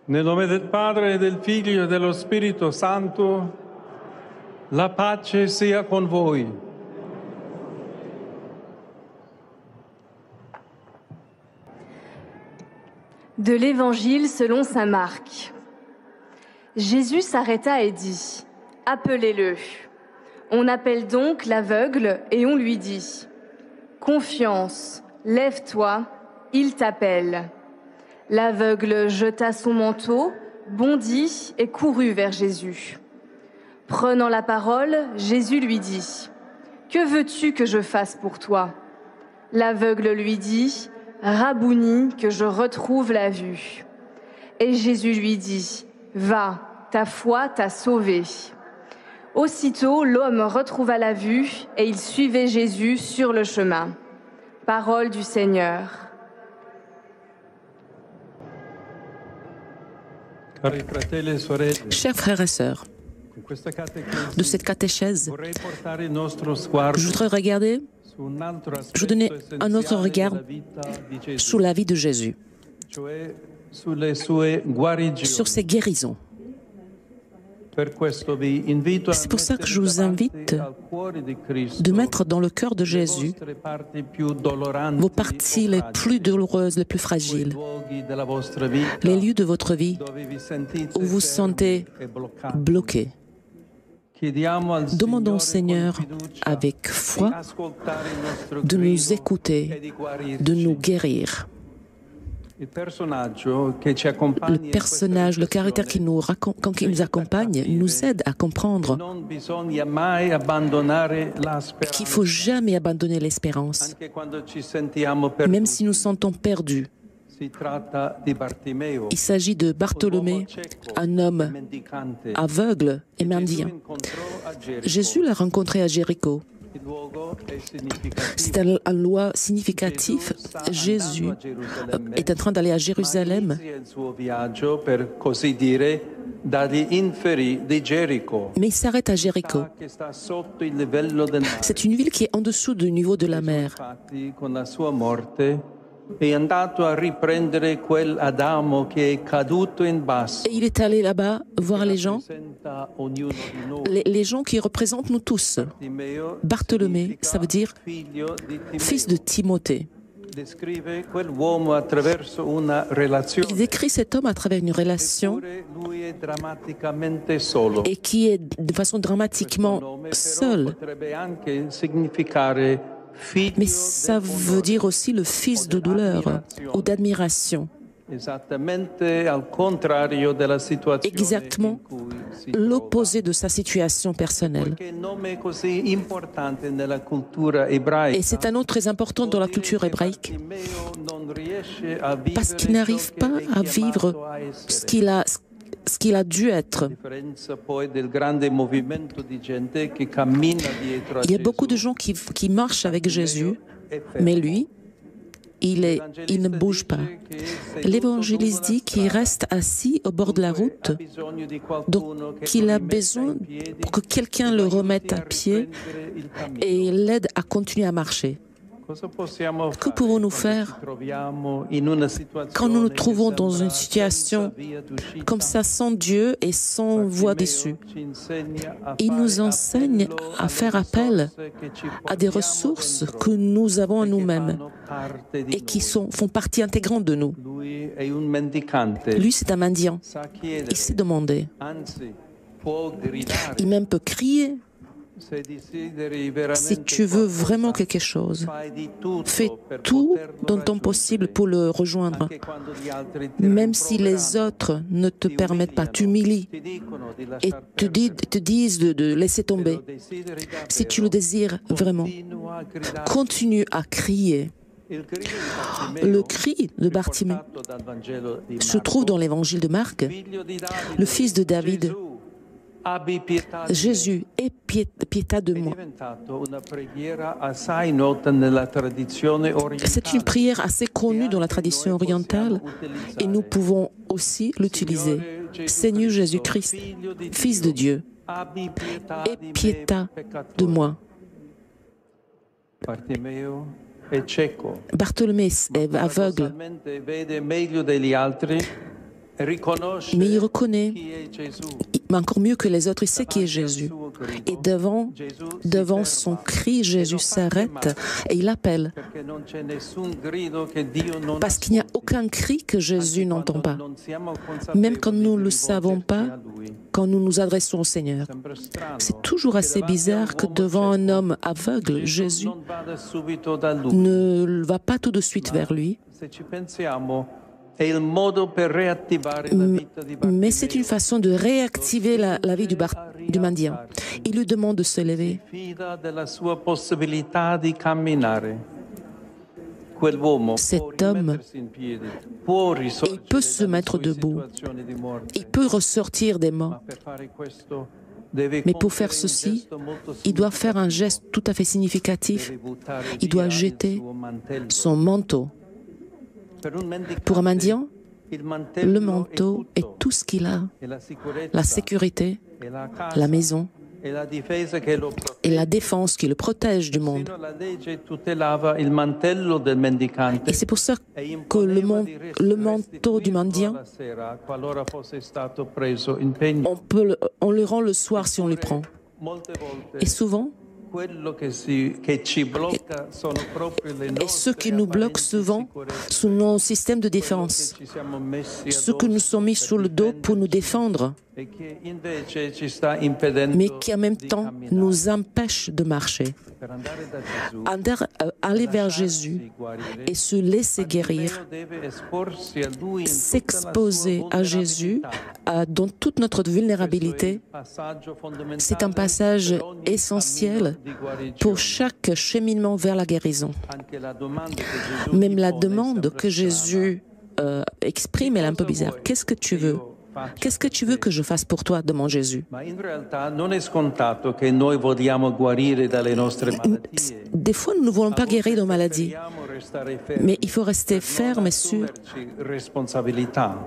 Nel nome del Padre, del Figlio e dello Spirito Santo, la pace sia con voi. De l'Évangile selon saint Marc. Jésus s'arrêta et dit : « Appelez-le. » On appelle donc l'aveugle et on lui dit : « Confiance, lève-toi, il t'appelle. » L'aveugle jeta son manteau, bondit et courut vers Jésus. Prenant la parole, Jésus lui dit : « Que veux-tu que je fasse pour toi ? » L'aveugle lui dit : « Rabouni, que je retrouve la vue. » Et Jésus lui dit : « Va, ta foi t'a sauvé. » Aussitôt, l'homme retrouva la vue et il suivait Jésus sur le chemin. Parole du Seigneur. Chers frères et sœurs, de cette catéchèse, je voudrais donner un autre regard sur la vie de Jésus, sur ses guérisons. C'est pour ça que je vous invite de mettre dans le cœur de Jésus vos parties les plus douloureuses, les plus fragiles, les lieux de votre vie où vous vous sentez bloqué. Demandons au Seigneur avec foi de nous écouter, de nous guérir. Le personnage, le caractère qui nous accompagne, nous aide à comprendre qu'il ne faut jamais abandonner l'espérance, même si nous sentons perdus. Il s'agit de Bartholomée, un homme aveugle et mendiant. Jésus l'a rencontré à Jéricho. C'est un lieu significatif. Jésus est en train d'aller à Jérusalem. Mais il s'arrête à Jéricho. C'est une ville qui est en dessous du niveau de la mer. Et il est allé là-bas voir les gens qui représentent nous tous. Bartholomée, ça veut dire fils de Timothée. Il décrit cet homme à travers une relation et qui est de façon dramatiquement seul. Mais ça veut dire aussi le fils de douleur ou d'admiration. Exactement l'opposé de sa situation personnelle. Et c'est un nom très important dans la culture hébraïque parce qu'il n'arrive pas à vivre ce qu'il a dû être. Il y a beaucoup de gens qui marchent avec Jésus, mais lui, il ne bouge pas. L'évangéliste dit qu'il reste assis au bord de la route, donc il a besoin pour que quelqu'un le remette à pied et l'aide à continuer à marcher. Que pouvons-nous faire quand nous nous trouvons dans une situation comme ça, sans Dieu et sans voie d'issue? Il nous enseigne à faire appel à des ressources que nous avons en nous-mêmes et qui font partie intégrante de nous. Lui, c'est un mendiant. Il s'est demandé. Il même peut crier. Si tu veux vraiment quelque chose, fais tout dans ton possible pour le rejoindre. Même si les autres ne te permettent pas, t'humilies et te disent de laisser tomber. Si tu le désires vraiment, continue à crier. Le cri de Bartimée se trouve dans l'évangile de Marc, le fils de David. Jésus, aie piété de moi. C'est une prière assez connue dans la tradition orientale et nous pouvons aussi l'utiliser. Seigneur Jésus-Christ, Fils de Dieu, aie piété de moi. Bartholomée est aveugle. Mais il reconnaît, mais encore mieux que les autres, il sait qui est Jésus. Et devant son cri, Jésus s'arrête et il appelle. Parce qu'il n'y a aucun cri que Jésus n'entend pas. Même quand nous ne le savons pas, quand nous nous adressons au Seigneur. C'est toujours assez bizarre que devant un homme aveugle, Jésus ne va pas tout de suite vers lui. Mais c'est une façon de réactiver la vie du mendiant. Il lui demande de se lever. Cet homme, il peut se mettre debout, il peut ressortir des morts. Mais pour faire ceci, il doit faire un geste tout à fait significatif. Il doit jeter son manteau. Pour un mendiant, le manteau est tout ce qu'il a. La sécurité, la maison et la défense qui le protège du monde. Et c'est pour ça que le manteau du mendiant, on le rend le soir si on le prend. Et souvent, et ce qui nous bloque souvent sont nos systèmes de défense, ce que nous sommes mis sur le dos pour nous défendre, mais qui en même temps nous empêchent de marcher. Aller vers Jésus et se laisser guérir, s'exposer à Jésus dans toute notre vulnérabilité, c'est un passage essentiel pour chaque cheminement vers la guérison. Même la demande que Jésus exprime est un peu bizarre. Qu'est-ce que tu veux ? Qu'est-ce que tu veux que je fasse pour toi, demande Jésus. Des fois, nous ne voulons pas guérir nos maladies, mais il faut rester ferme et sûr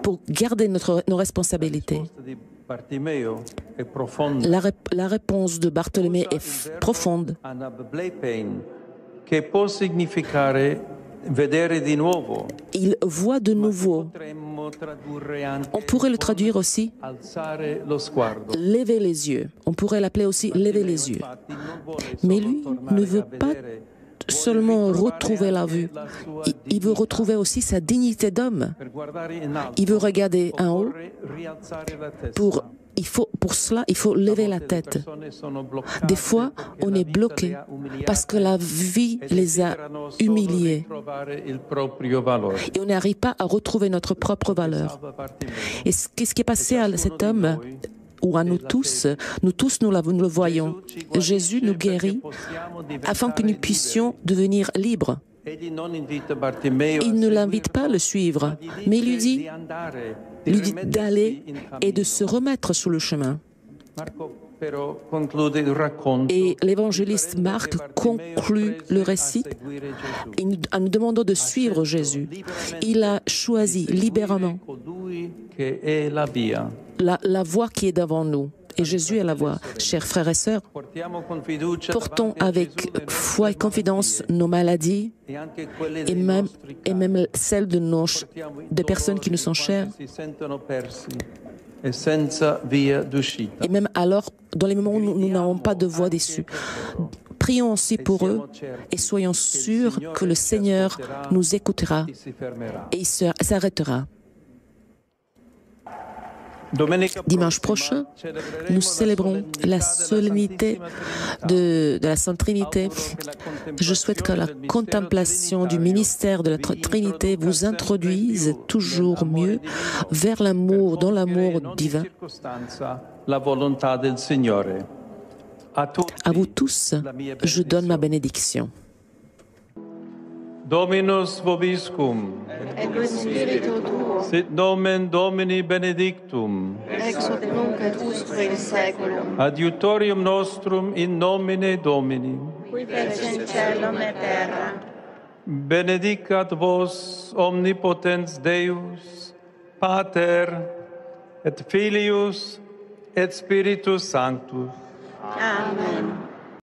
pour garder nos responsabilités. La réponse de Bartholoméo est profonde. Il voit de nouveau. On pourrait le traduire aussi lever les yeux. On pourrait l'appeler aussi lever les yeux. Mais lui ne veut pas seulement retrouver la vue. Il veut retrouver aussi sa dignité d'homme. Il veut regarder en haut. Pour cela, il faut lever la tête. Des fois, on est bloqué parce que la vie les a humiliés. Et on n'arrive pas à retrouver notre propre valeur. Et qu'est-ce qui est passé à cet homme ou à nous tous nous le voyons. Jésus nous guérit afin que nous puissions devenir libres. Il ne l'invite pas à le suivre, mais il lui dit d'aller et de se remettre sur le chemin. Et l'évangéliste Marc conclut le récit en nous demandant de suivre Jésus. Il a choisi librement la voie qui est devant nous. Et Jésus est la voie. Chers frères et sœurs, portons avec foi et confiance nos maladies et même celles des personnes qui nous sont chères. Et même alors, dans les moments où nous n'avons pas de voie d'issue, prions aussi pour eux et soyons sûrs que le Seigneur nous écoutera et il s'arrêtera. Dimanche prochain, nous célébrons la solennité de la Sainte Trinité. Je souhaite que la contemplation du ministère de la Trinité vous introduise toujours mieux vers l'amour, dans l'amour divin. À vous tous, je donne ma bénédiction. Dominus vobiscum. Et con spiritu tuo. Sit nomen Domini benedictum. Ex hoc nunc et usque in saeculum. Adiutorium nostrum in nomine Domini. Qui fecit caelum et terra. Benedicat vos omnipotens Deus, Pater et Filius et Spiritus Sanctus. Amen.